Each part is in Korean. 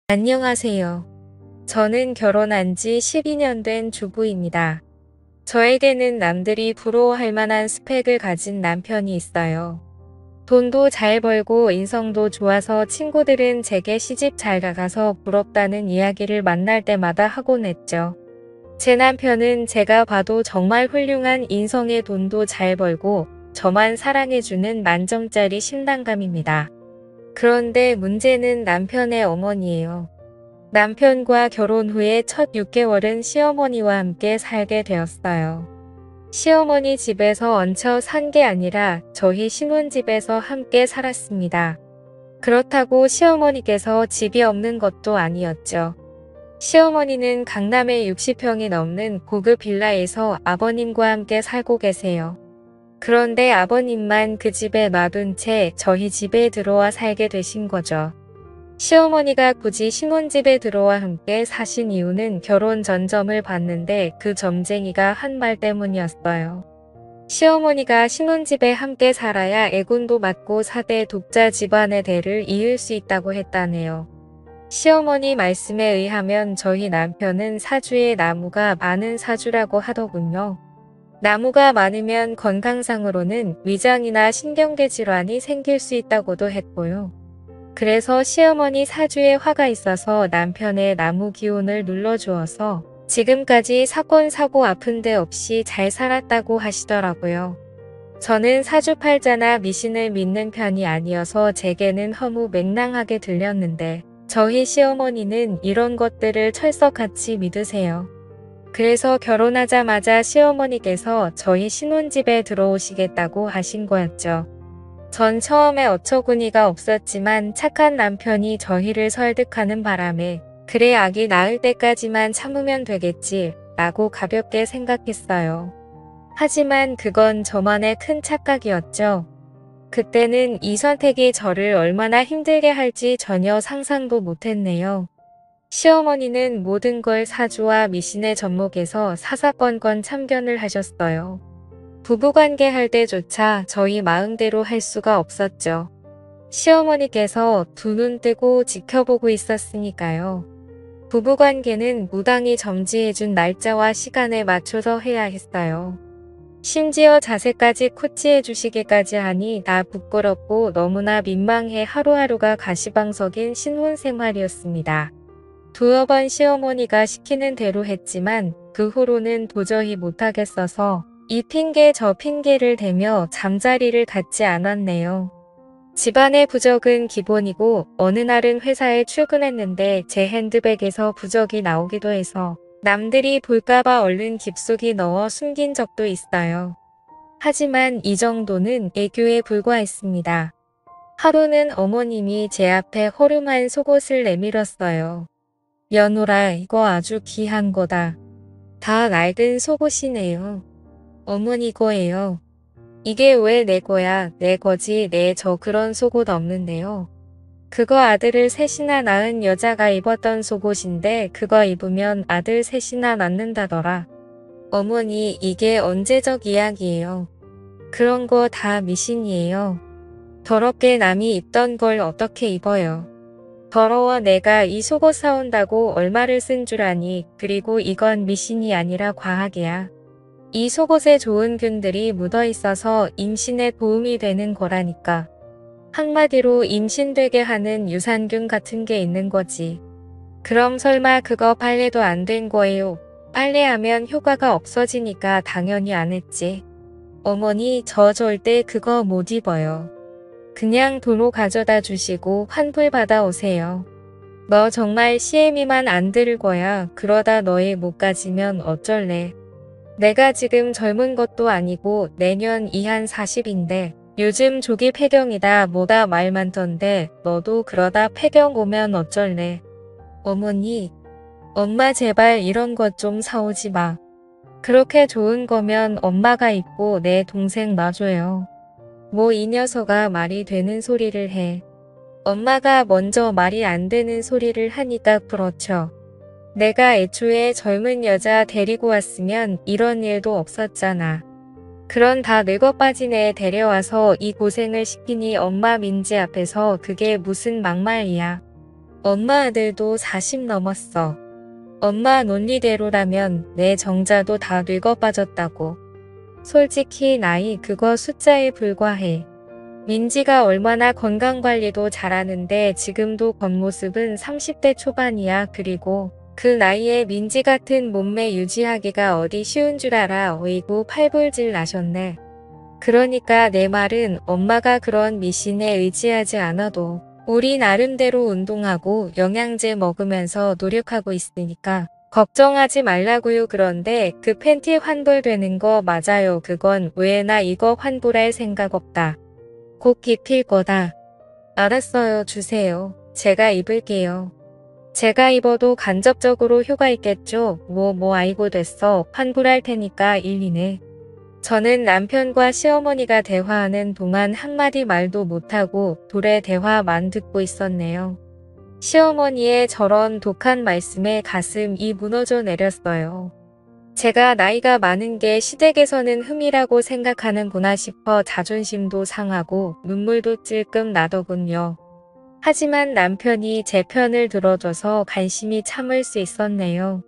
안녕하세요. 저는 결혼한 지 12년 된 주부입니다. 저에게는 남들이 부러워할 만한 스펙을 가진 남편이 있어요. 돈도 잘 벌고 인성도 좋아서 친구들은 제게 시집 잘 가서 부럽다는 이야기를 만날 때마다 하곤 했죠. 제 남편은 제가 봐도 정말 훌륭한 인성에 돈도 잘 벌고 저만 사랑해주는 만점짜리 신랑감입니다. 그런데 문제는 남편의 어머니예요. 남편과 결혼 후에 첫 6개월은 시어머니와 함께 살게 되었어요. 시어머니 집에서 얹혀 산 게 아니라 저희 신혼집에서 함께 살았습니다. 그렇다고 시어머니께서 집이 없는 것도 아니었죠. 시어머니는 강남에 60평이 넘는 고급 빌라에서 아버님과 함께 살고 계세요. 그런데 아버님만 그 집에 놔둔 채 저희 집에 들어와 살게 되신 거죠. 시어머니가 굳이 신혼집에 들어와 함께 사신 이유는 결혼 전점을 봤는데 그 점쟁이가 한 말 때문이었어요. 시어머니가 신혼집에 함께 살아야 애군도 맞고 4대 독자 집안의 대를 이을 수 있다고 했다네요. 시어머니 말씀에 의하면 저희 남편은 사주에 나무가 많은 사주라고 하더군요. 나무가 많으면 건강상으로는 위장이나 신경계 질환이 생길 수 있다고도 했고요. 그래서 시어머니 사주에 화가 있어서 남편의 나무 기운을 눌러주어서 지금까지 사건 사고 아픈 데 없이 잘 살았다고 하시더라고요. 저는 사주팔자나 미신을 믿는 편이 아니어서 제게는 허무 맹랑하게 들렸는데 저희 시어머니는 이런 것들을 철석같이 믿으세요. 그래서 결혼하자마자 시어머니께서 저희 신혼집에 들어오시겠다고 하신 거였죠. 전 처음에 어처구니가 없었지만 착한 남편이 저희를 설득하는 바람에 그래 아기 낳을 때까지만 참으면 되겠지 라고 가볍게 생각했어요. 하지만 그건 저만의 큰 착각이었죠. 그때는 이 선택이 저를 얼마나 힘들게 할지 전혀 상상도 못했네요. 시어머니는 모든 걸 사주와 미신에 접목해서 사사건건 참견을 하셨어요. 부부관계 할 때조차 저희 마음대로 할 수가 없었죠. 시어머니께서 두 눈 뜨고 지켜보고 있었으니까요. 부부관계는 무당이 점지해준 날짜와 시간에 맞춰서 해야 했어요. 심지어 자세까지 코치해 주시기까지 하니 나 부끄럽고 너무나 민망해 하루하루가 가시방석인 신혼생활이었습니다. 두어 번 시어머니가 시키는 대로 했지만 그 후로는 도저히 못하겠어서 이 핑계 저 핑계를 대며 잠자리를 갖지 않았네요. 집안의 부적은 기본이고 어느 날은 회사에 출근했는데 제 핸드백에서 부적이 나오기도 해서 남들이 볼까봐 얼른 깊숙이 넣어 숨긴 적도 있어요. 하지만 이 정도는 애교에 불과했습니다. 하루는 어머님이 제 앞에 허름한 속옷을 내밀었어요. 연호라 이거 아주 귀한 거다. 다 낡은 속옷이네요. 어머니 거예요. 이게 왜 내 거야? 내 거지. 내 저 그런 속옷 없는데요. 그거 아들을 셋이나 낳은 여자가 입었던 속옷인데 그거 입으면 아들 셋이나 낳는다더라. 어머니 이게 언제적 이야기예요. 그런 거 다 미신이에요. 더럽게 남이 입던 걸 어떻게 입어요. 더러워 내가 이 속옷 사온다고 얼마를 쓴 줄 아니. 그리고 이건 미신이 아니라 과학이야. 이 속옷에 좋은 균들이 묻어 있어서 임신에 도움이 되는 거라니까. 한마디로 임신되게 하는 유산균 같은 게 있는 거지. 그럼 설마 그거 빨래도 안 된 거예요? 빨래하면 효과가 없어지니까 당연히 안 했지. 어머니 저 절대 그거 못 입어요. 그냥 도로 가져다 주시고 환불 받아오세요. 너 정말 CM이만 안 들을 거야. 그러다 너의 목 가지면 어쩔래. 내가 지금 젊은 것도 아니고 내년 이한 40인데 요즘 조기 폐경이다 뭐다 말 많던데 너도 그러다 폐경 오면 어쩔래. 어머니, 엄마 제발 이런 것 좀 사오지 마. 그렇게 좋은 거면 엄마가 입고 내 동생 놔줘요. 뭐 이 녀석아 말이 되는 소리를 해. 엄마가 먼저 말이 안 되는 소리를 하니까 그렇죠. 내가 애초에 젊은 여자 데리고 왔으면 이런 일도 없었잖아. 그런 다 늙어 빠진 애 데려와서 이 고생을 시키니 엄마 민지 앞에서 그게 무슨 막말이야. 엄마 아들도 40 넘었어. 엄마 논리대로라면 내 정자도 다 늙어 빠졌다고. 솔직히 나이 그거 숫자에 불과해. 민지가 얼마나 건강관리도 잘하는데 지금도 겉모습은 30대 초반이야. 그리고 그 나이에 민지 같은 몸매 유지하기가 어디 쉬운 줄 알아. 어이구 팔불질 나셨네. 그러니까 내 말은 엄마가 그런 미신에 의지하지 않아도 우리 나름대로 운동하고 영양제 먹으면서 노력하고 있으니까 걱정하지 말라고요. 그런데 그 팬티 환불되는 거 맞아요. 그건 왜 나 이거 환불할 생각 없다. 곧 입힐 거다. 알았어요. 주세요. 제가 입을게요. 제가 입어도 간접적으로 효과 있겠죠. 아이고 됐어. 환불할 테니까 일리네. 저는 남편과 시어머니가 대화하는 동안 한마디 말도 못하고 둘의 대화만 듣고 있었네요. 시어머니의 저런 독한 말씀에 가슴이 무너져 내렸어요. 제가 나이가 많은 게 시댁에서는 흠이라고 생각하는구나 싶어 자존심도 상하고 눈물도 찔끔 나더군요. 하지만 남편이 제 편을 들어줘서 간신히 참을 수 있었네요.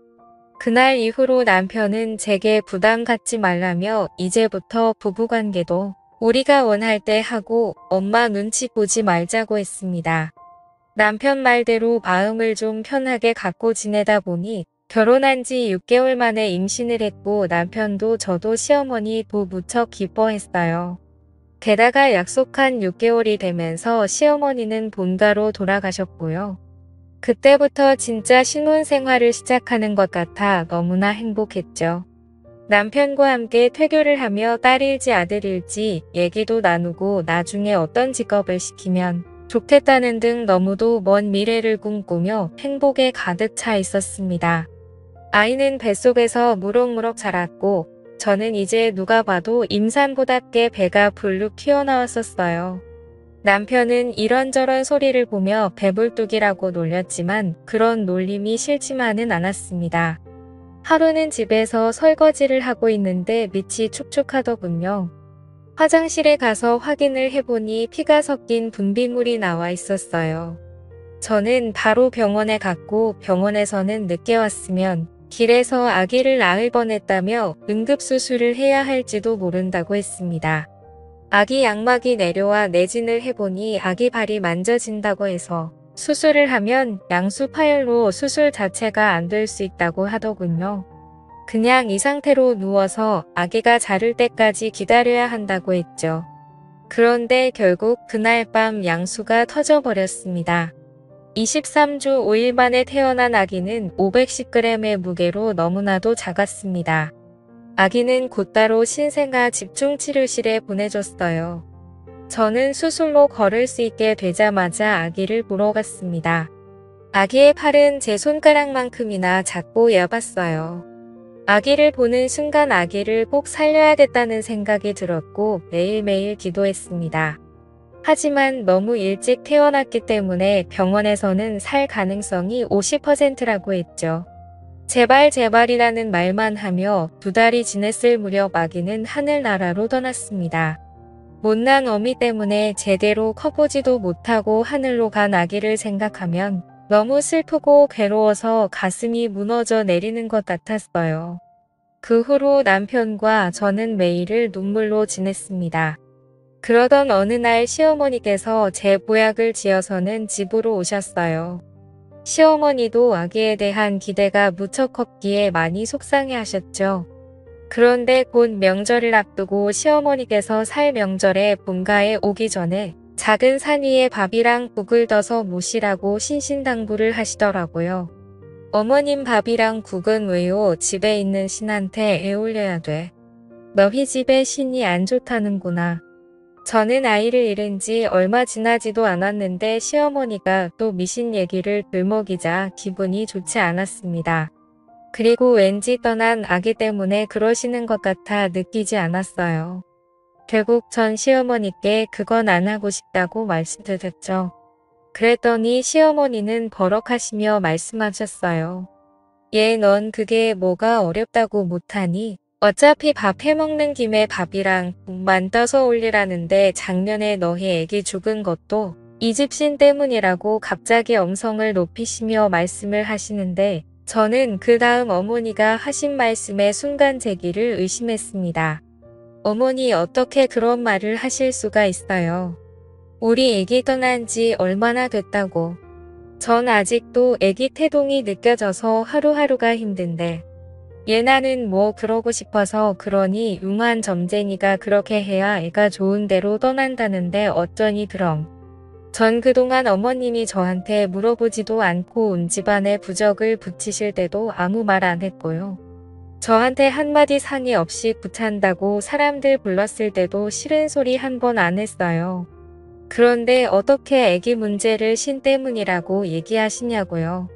그날 이후로 남편은 제게 부담 갖지 말라며 이제부터 부부관계도 우리가 원할 때 하고 엄마 눈치 보지 말자고 했습니다. 남편 말대로 마음을 좀 편하게 갖고 지내다 보니 결혼한 지 6개월 만에 임신을 했고 남편도 저도 시어머니도 무척 기뻐했어요. 게다가 약속한 6개월이 되면서 시어머니는 본가로 돌아가셨고요. 그때부터 진짜 신혼생활을 시작하는 것 같아 너무나 행복했죠. 남편과 함께 퇴교를 하며 딸일지 아들일지 얘기도 나누고 나중에 어떤 직업을 시키면 좋겠다는 등 너무도 먼 미래를 꿈꾸며 행복에 가득 차 있었습니다. 아이는 뱃속에서 무럭무럭 자랐고 저는 이제 누가 봐도 임산부답게 배가 불룩 튀어나왔었어요. 남편은 이런저런 소리를 보며 배불뚝이라고 놀렸지만 그런 놀림이 싫지만은 않았습니다. 하루는 집에서 설거지를 하고 있는데 밑이 축축하더군요. 화장실에 가서 확인을 해보니 피가 섞인 분비물이 나와 있었어요. 저는 바로 병원에 갔고 병원에서는 늦게 왔으면 길에서 아기를 낳을 뻔했다며 응급수술을 해야 할지도 모른다고 했습니다. 아기 양막이 내려와 내진을 해보니 아기 발이 만져진다고 해서 수술을 하면 양수 파열로 수술 자체가 안 될 수 있다고 하더군요. 그냥 이 상태로 누워서 아기가 자를 때까지 기다려야 한다고 했죠. 그런데 결국 그날 밤 양수가 터져버렸습니다. 23주 5일 만에 태어난 아기는 510g의 무게로 너무나도 작았습니다. 아기는 곧바로 신생아 집중치료실에 보내줬어요. 저는 수술로 걸을 수 있게 되자마자 아기를 보러 갔습니다. 아기의 팔은 제 손가락만큼이나 작고 얇았어요. 아기를 보는 순간 아기를 꼭 살려야겠다는 생각이 들었고 매일매일 기도했습니다. 하지만 너무 일찍 태어났기 때문에 병원에서는 살 가능성이 50%라고 했죠. 제발 제발이라는 말만 하며 2달이 지냈을 무렵 아기는 하늘나라로 떠났습니다. 못난 어미 때문에 제대로 커보지도 못하고 하늘로 간 아기를 생각하면 너무 슬프고 괴로워서 가슴이 무너져 내리는 것 같았어요. 그 후로 남편과 저는 매일을 눈물로 지냈습니다. 그러던 어느 날 시어머니께서 제 보약을 지어서는 집으로 오셨어요. 시어머니도 아기에 대한 기대가 무척 컸기에 많이 속상해하셨죠. 그런데 곧 명절을 앞두고 시어머니께서 살 명절에 본가에 오기 전에 작은 산 위에 밥이랑 국을 둬서 모시라고 신신당부를 하시더라고요. 어머님 밥이랑 국은 왜요? 집에 있는 신한테 애올려야 돼. 너희 집에 신이 안 좋다는구나. 저는 아이를 잃은 지 얼마 지나지도 않았는데 시어머니가 또 미신 얘기를 들먹이자 기분이 좋지 않았습니다. 그리고 왠지 떠난 아기 때문에 그러시는 것 같아 느끼지 않았어요. 결국 전 시어머니께 그건 안 하고 싶다고 말씀드렸죠. 그랬더니 시어머니는 버럭하시며 말씀하셨어요. 얘 넌 그게 뭐가 어렵다고 못하니? 어차피 밥 해먹는 김에 밥이랑 국만 떠서 올리라는데 작년에 너희 애기 죽은 것도 이 집신 때문이라고 갑자기 음성을 높이시며 말씀을 하시는데 저는 그 다음 어머니가 하신 말씀에 순간 제 귀를 의심했습니다. 어머니 어떻게 그런 말을 하실 수가 있어요. 우리 애기 떠난 지 얼마나 됐다고. 전 아직도 애기 태동이 느껴져서 하루하루가 힘든데. 얘나는 뭐 그러고 싶어서 그러니 융한 점쟁이가 그렇게 해야 애가 좋은 데로 떠난다는데 어쩌니 그럼. 전 그동안 어머님이 저한테 물어보지도 않고 온 집안에 부적을 붙이실 때도 아무 말 안 했고요. 저한테 한마디 상의 없이 구찬다고 사람들 불렀을 때도 싫은 소리 한 번 안 했어요. 그런데 어떻게 애기 문제를 신 때문이라고 얘기하시냐고요.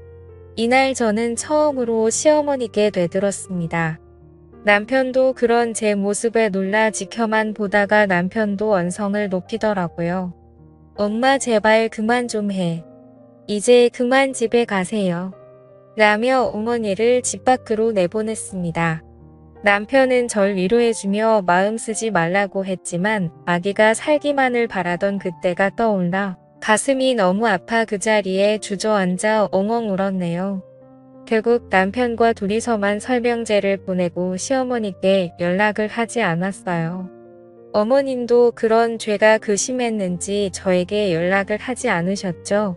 이날 저는 처음으로 시어머니께 되들었습니다. 남편도 그런 제 모습에 놀라 지켜만 보다가 남편도 언성을 높이더라고요. 엄마 제발 그만 좀 해. 이제 그만 집에 가세요. 라며 어머니를 집 밖으로 내보냈습니다. 남편은 절 위로해주며 마음 쓰지 말라고 했지만 아기가 살기만을 바라던 그때가 떠올라 가슴이 너무 아파 그 자리에 주저앉아 엉엉 울었네요. 결국 남편과 둘이서만 설명제를 보내고 시어머니께 연락을 하지 않았어요. 어머님도 그런 죄가 그심했는지 저에게 연락을 하지 않으셨죠.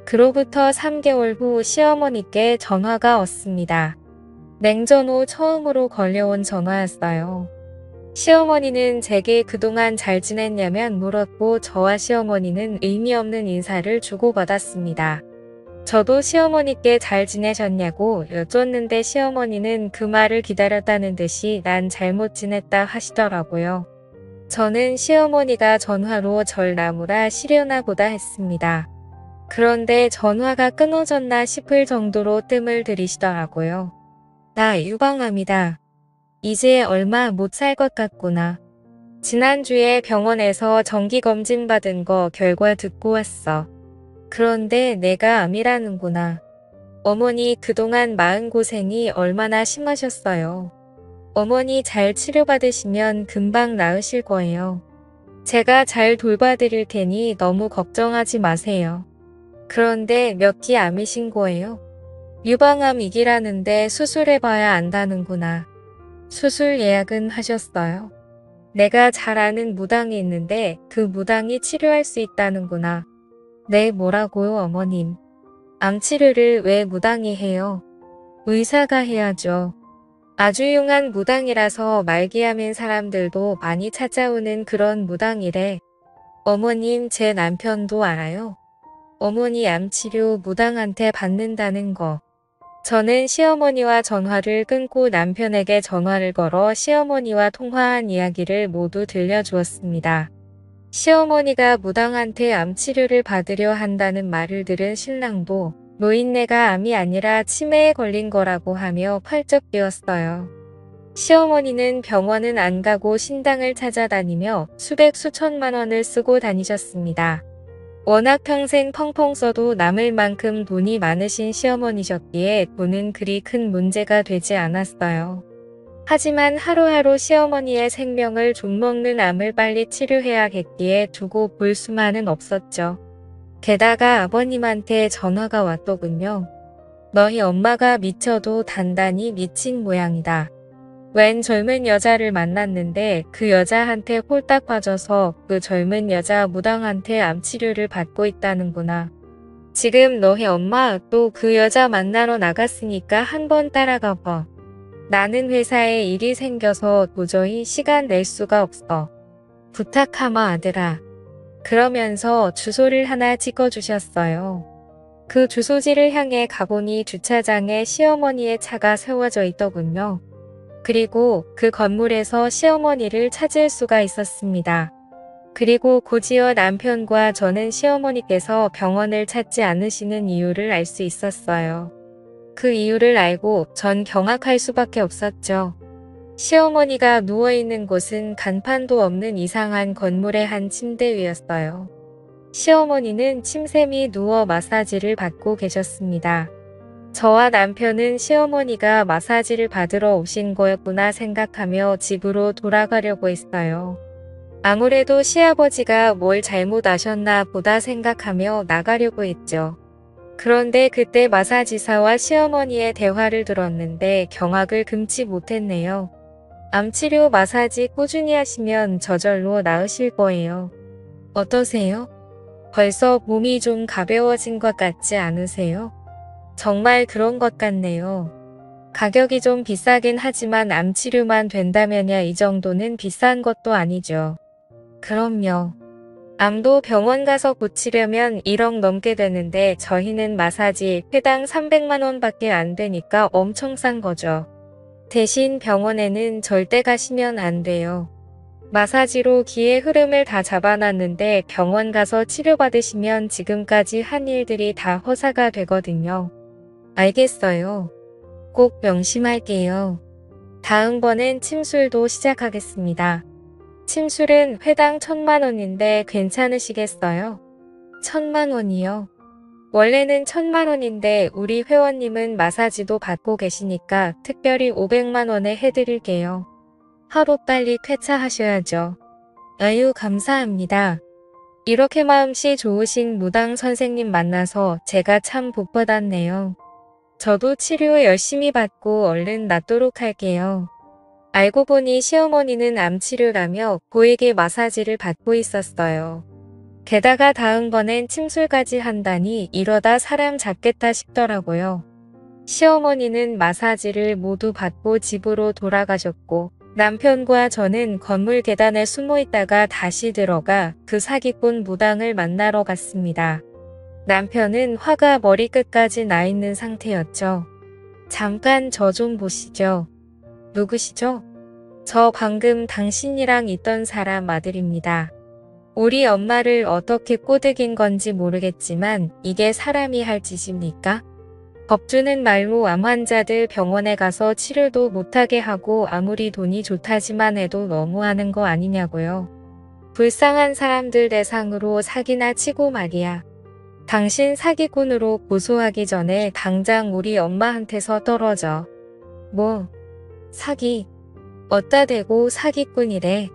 그로부터 3개월 후 시어머니께 전화가 왔습니다. 냉전 후 처음으로 걸려온 전화였어요. 시어머니는 제게 그동안 잘 지냈냐면 물었고 저와 시어머니는 의미 없는 인사를 주고받았습니다. 저도 시어머니께 잘 지내셨냐고 여쭙는데 시어머니는 그 말을 기다렸다는 듯이 난 잘못 지냈다 하시더라고요. 저는 시어머니가 전화로 절 나무라 시려나 보다 했습니다. 그런데 전화가 끊어졌나 싶을 정도로 뜸을 들이시더라고요. 나 유방암이다. 이제 얼마 못 살 것 같구나. 지난주에 병원에서 정기검진 받은 거 결과 듣고 왔어. 그런데 내가 암이라는구나. 어머니 그동안 마음고생이 얼마나 심하셨어요. 어머니 잘 치료받으시면 금방 나으실 거예요. 제가 잘 돌봐드릴 테니 너무 걱정하지 마세요. 그런데 몇 기 암이신 거예요? 유방암이기라는데 수술해봐야 안다는구나. 수술 예약은 하셨어요? 내가 잘 아는 무당이 있는데 그 무당이 치료할 수 있다는구나. 네 뭐라고요 어머님. 암 치료를 왜 무당이 해요? 의사가 해야죠. 아주 흉한 무당이라서 말기암인 사람들도 많이 찾아오는 그런 무당이래. 어머님 제 남편도 알아요. 어머니 암치료 무당한테 받는다는 거. 저는 시어머니와 전화를 끊고 남편에게 전화를 걸어 시어머니와 통화한 이야기를 모두 들려주었습니다. 시어머니가 무당한테 암치료를 받으려 한다는 말을 들은 신랑도 노인네가 암이 아니라 치매에 걸린 거라고 하며 펄쩍 뛰었어요. 시어머니는 병원은 안 가고 신당을 찾아다니며 수백 수천만 원을 쓰고 다니셨습니다. 워낙 평생 펑펑 써도 남을 만큼 돈이 많으신 시어머니셨기에 돈은 그리 큰 문제가 되지 않았어요. 하지만 하루하루 시어머니의 생명을 좀먹는 암을 빨리 치료해야겠기에 두고 볼 수만은 없었죠. 게다가 아버님한테 전화가 왔더군요. 너희 엄마가 미쳐도 단단히 미친 모양이다. 웬 젊은 여자를 만났는데 그 여자한테 홀딱 빠져서 그 젊은 여자 무당한테 암치료를 받고 있다는구나. 지금 너희 엄마 또 그 여자 만나러 나갔으니까 한번 따라가 봐. 나는 회사에 일이 생겨서 도저히 시간 낼 수가 없어. 부탁하마 아들아. 그러면서 주소를 하나 찍어주셨어요. 그 주소지를 향해 가보니 주차장에 시어머니의 차가 세워져 있더군요. 그리고 그 건물에서 시어머니를 찾을 수가 있었습니다. 그리고 곧이어 남편과 저는 시어머니께서 병원을 찾지 않으시는 이유를 알 수 있었어요. 그 이유를 알고 전 경악할 수밖에 없었죠. 시어머니가 누워있는 곳은 간판도 없는 이상한 건물의 한 침대 위였어요. 시어머니는 침샘이 누워 마사지를 받고 계셨습니다. 저와 남편은 시어머니가 마사지를 받으러 오신 거였구나 생각하며 집으로 돌아가려고 했어요. 아무래도 시아버지가 뭘 잘못하셨나 보다 생각하며 나가려고 했죠. 그런데 그때 마사지사와 시어머니의 대화를 들었는데 경악을 금치 못했네요. 암치료 마사지 꾸준히 하시면 저절로 나으실 거예요. 어떠세요? 벌써 몸이 좀 가벼워진 것 같지 않으세요? 정말 그런 것 같네요. 가격이 좀 비싸긴 하지만 암치료만 된다면야 이 정도는 비싼 것도 아니죠. 그럼요. 암도 병원 가서 고치려면 1억 넘게 되는데 저희는 마사지 회당 300만 원밖에 안 되니까 엄청 싼 거죠. 대신 병원에는 절대 가시면 안 돼요. 마사지로 기의 흐름을 다 잡아놨는데 병원 가서 치료받으시면 지금까지 한 일들이 다 허사가 되거든요. 알겠어요. 꼭 명심할게요. 다음번엔 침술도 시작하겠습니다. 침술은 회당 1,000만 원인데 괜찮으시겠어요? 1,000만 원이요? 원래는 1,000만 원인데 우리 회원님은 마사지도 받고 계시니까 특별히 500만 원에 해드릴게요. 하루빨리 쾌차하셔야죠. 아유, 감사합니다. 이렇게 마음씨 좋으신 무당 선생님 만나서 제가 참 복받았네요. 저도 치료 열심히 받고 얼른 낫도록 할게요. 알고 보니 시어머니는 암치료라며 고액의 마사지를 받고 있었어요. 게다가 다음번엔 침술까지 한다니 이러다 사람 잡겠다 싶더라고요. 시어머니는 마사지를 모두 받고 집으로 돌아가셨고 남편과 저는 건물 계단에 숨어 있다가 다시 들어가 그 사기꾼 무당을 만나러 갔습니다. 남편은 화가 머리끝까지 나 있는 상태였죠. 잠깐 저 좀 보시죠. 누구시죠? 저 방금 당신이랑 있던 사람 아들입니다. 우리 엄마를 어떻게 꼬드긴 건지 모르겠지만 이게 사람이 할 짓입니까? 법주는 말로 암 환자들 병원에 가서 치료도 못하게 하고 아무리 돈이 좋다지만 해도 너무하는 거 아니냐고요. 불쌍한 사람들 대상으로 사기나 치고 말이야. 당신 사기꾼으로 고소하기 전에 당장 우리 엄마한테서 떨어져. 뭐? 사기? 어따 대고 사기꾼이래.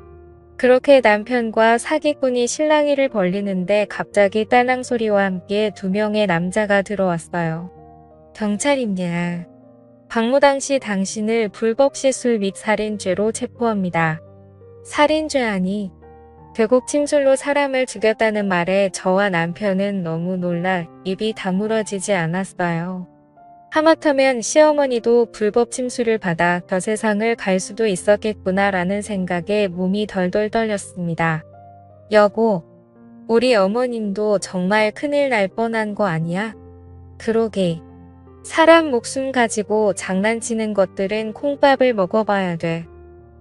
그렇게 남편과 사기꾼이 실랑이를 벌리는데 갑자기 딸랑 소리와 함께 2명의 남자가 들어왔어요. 경찰입니다. 방무당 씨 당신을 불법 시술 및 살인죄로 체포합니다. 살인죄 아니? 결국 침술로 사람을 죽였다는 말에 저와 남편은 너무 놀라 입이 다물어지지 않았어요. 하마터면 시어머니도 불법 침술을 받아 저 세상을 갈 수도 있었겠구나라는 생각에 몸이 덜덜 떨렸습니다. 여보, 우리 어머님도 정말 큰일 날 뻔한 거 아니야? 그러게. 사람 목숨 가지고 장난치는 것들은 콩밥을 먹어봐야 돼.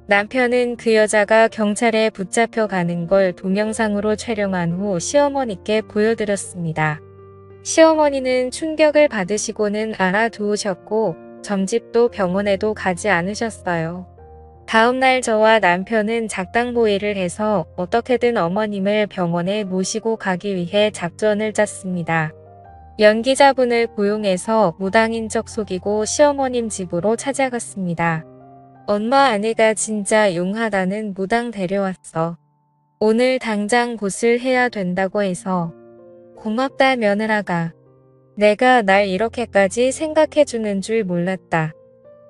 남편은 그 여자가 경찰에 붙잡혀 가는 걸 동영상으로 촬영한 후 시어머니께 보여드렸습니다. 시어머니는 충격을 받으시고는 알아두으셨고 점집도 병원에도 가지 않으셨어요. 다음날 저와 남편은 작당모의를 해서 어떻게든 어머님을 병원에 모시고 가기 위해 작전을 짰습니다. 연기자분을 고용해서 무당인 척 속이고 시어머님 집으로 찾아갔습니다. 엄마 아내가 진짜 용하다는 무당 데려왔어. 오늘 당장 굿을 해야 된다고 해서. 고맙다 며느라가. 내가 날 이렇게까지 생각해주는 줄 몰랐다.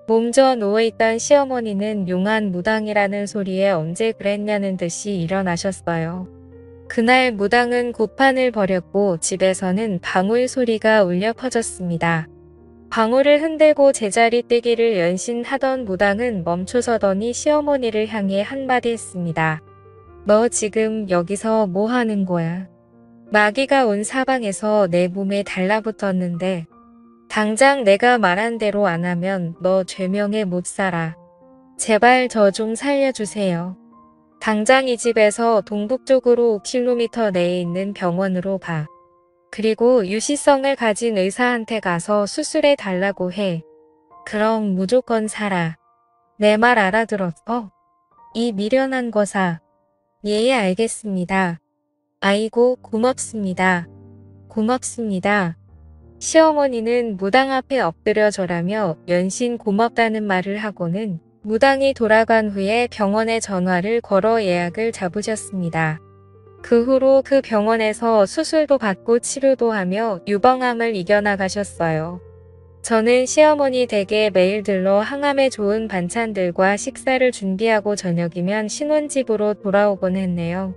몸져 누워있던 시어머니는 용한 무당이라는 소리에 언제 그랬냐는 듯이 일어나셨어요. 그날 무당은 고판을 벌였고 집에서는 방울 소리가 울려 퍼졌습니다. 방울을 흔들고 제자리 뜨기를 연신하던 무당은 멈춰서더니 시어머니를 향해 한마디 했습니다. 너 지금 여기서 뭐 하는 거야? 마귀가 온 사방에서 내 몸에 달라붙었는데 당장 내가 말한 대로 안 하면 너 죄명에 못 살아. 제발 저 좀 살려주세요. 당장 이 집에서 동북쪽으로 5km 내에 있는 병원으로 가. 그리고 유시성을 가진 의사한테 가서 수술해 달라고 해. 그럼 무조건 살아. 내 말 알아들었어? 이 미련한 거사. 예, 알겠습니다. 아이고, 고맙습니다. 고맙습니다. 시어머니는 무당 앞에 엎드려 절하며 연신 고맙다는 말을 하고는 무당이 돌아간 후에 병원에 전화를 걸어 예약을 잡으셨습니다. 그 후로 그 병원에서 수술도 받고 치료도 하며 유방암을 이겨나가셨어요. 저는 시어머니 댁에 매일 들러 항암에 좋은 반찬들과 식사를 준비하고 저녁이면 신혼집으로 돌아오곤 했네요.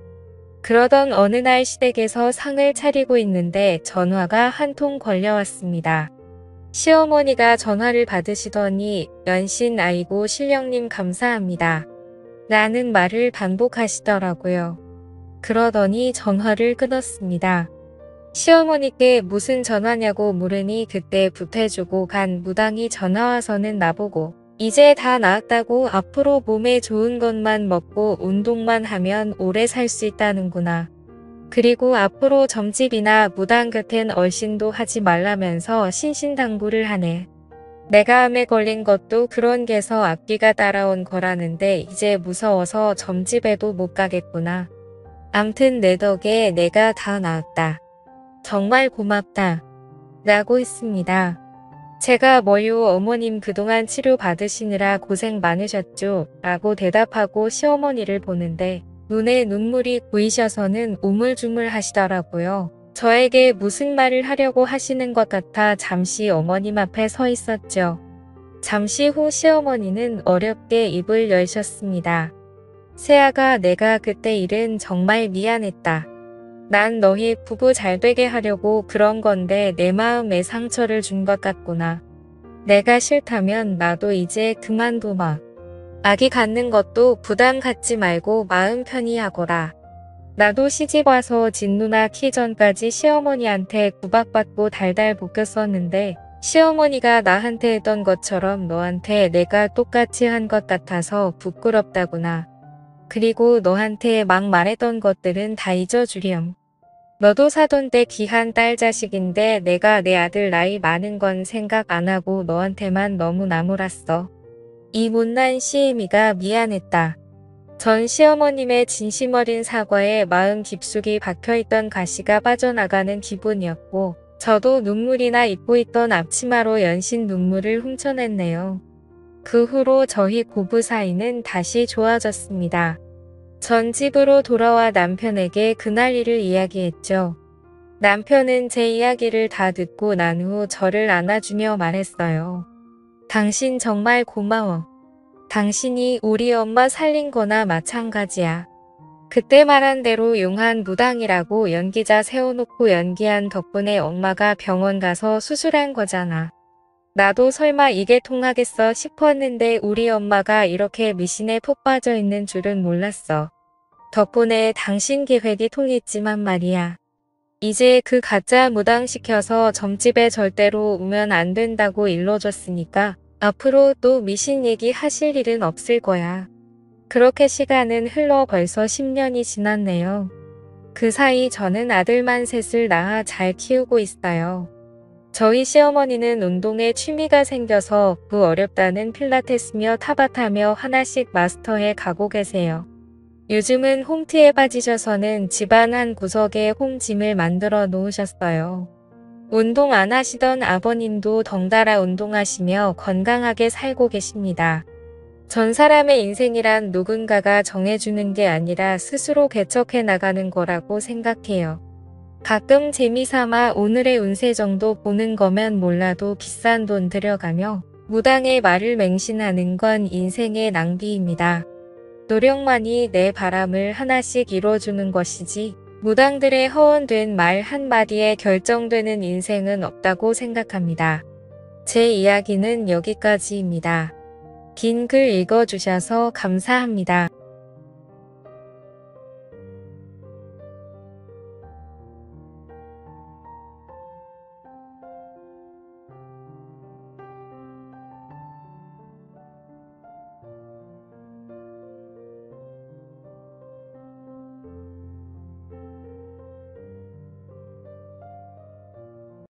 그러던 어느 날 시댁에서 상을 차리고 있는데 전화가 한 통 걸려왔습니다. 시어머니가 전화를 받으시더니 연신 아이고 신령님 감사합니다. 라는 말을 반복하시더라고요. 그러더니 전화를 끊었습니다. 시어머니께 무슨 전화냐고 물으니 그때 붓해주고 간 무당이 전화와서는 나보고 이제 다 나았다고 앞으로 몸에 좋은 것만 먹고 운동만 하면 오래 살 수 있다는구나. 그리고 앞으로 점집이나 무당 곁엔 얼씬도 하지 말라면서 신신당부를 하네. 내가 암에 걸린 것도 그런 게서 앞기가 따라온 거라는데 이제 무서워서 점집에도 못 가겠구나. 암튼 내 덕에 내가 다 나았다. 정말 고맙다. 라고 했습니다. 제가 뭐요 어머님 그동안 치료 받으시느라 고생 많으셨죠? 라고 대답하고 시어머니를 보는데 눈에 눈물이 고이셔서는 우물쭈물 하시더라고요. 저에게 무슨 말을 하려고 하시는 것 같아 잠시 어머님 앞에 서 있었죠. 잠시 후 시어머니는 어렵게 입을 열셨습니다. 세아가 내가 그때 일은 정말 미안했다. 난 너희 부부 잘 되게 하려고 그런 건데 내 마음에 상처를 준 것 같구나. 내가 싫다면 나도 이제 그만둬마. 아기 갖는 것도 부담 갖지 말고 마음 편히 하거라. 나도 시집와서 진누나 키 전까지 시어머니한테 구박받고 달달 볶였었는데 시어머니가 나한테 했던 것처럼 너한테 내가 똑같이 한 것 같아서 부끄럽다구나. 그리고 너한테 막 말했던 것들은 다 잊어주렴. 너도 사돈 때 귀한 딸 자식인데 내가 내 아들 나이 많은 건 생각 안 하고 너한테만 너무 나무랐어. 이 못난 시애미가 미안했다. 전 시어머님의 진심 어린 사과에 마음 깊숙이 박혀있던 가시가 빠져나가는 기분이었고 저도 눈물이나 입고 있던 앞치마로 연신 눈물을 훔쳐냈네요. 그 후로 저희 고부 사이는 다시 좋아졌습니다. 전 집으로 돌아와 남편에게 그날 일을 이야기했죠. 남편은 제 이야기를 다 듣고 난 후 저를 안아주며 말했어요. 당신 정말 고마워. 당신이 우리 엄마 살린 거나 마찬가지야. 그때 말한 대로 용한 무당이라고 연기자 세워놓고 연기한 덕분에 엄마가 병원 가서 수술한 거잖아. 나도 설마 이게 통하겠어 싶었는데 우리 엄마가 이렇게 미신에 푹 빠져 있는 줄은 몰랐어. 덕분에 당신 계획이 통했지만 말이야. 이제 그 가짜 무당시켜서 점집에 절대로 오면 안 된다고 일러줬으니까 앞으로 또 미신 얘기 하실 일은 없을 거야. 그렇게 시간은 흘러 벌써 10년이 지났네요. 그 사이 저는 아들만 셋을 낳아 잘 키우고 있어요. 저희 시어머니는 운동에 취미가 생겨서 그 어렵다는 필라테스며 타바타며 하나씩 마스터해 가고 계세요. 요즘은 홈트에 빠지셔서는 집안 한 구석에 홈짐을 만들어 놓으셨어요. 운동 안 하시던 아버님도 덩달아 운동하시며 건강하게 살고 계십니다. 전 사람의 인생이란 누군가가 정해주는 게 아니라 스스로 개척해 나가는 거라고 생각해요. 가끔 재미삼아 오늘의 운세 정도 보는 거면 몰라도 비싼 돈 들여가며 무당의 말을 맹신하는 건 인생의 낭비입니다. 노력만이 내 바람을 하나씩 이뤄주는 것이지 무당들의 허언된 말 한마디에 결정되는 인생은 없다고 생각합니다. 제 이야기는 여기까지입니다. 긴 글 읽어주셔서 감사합니다.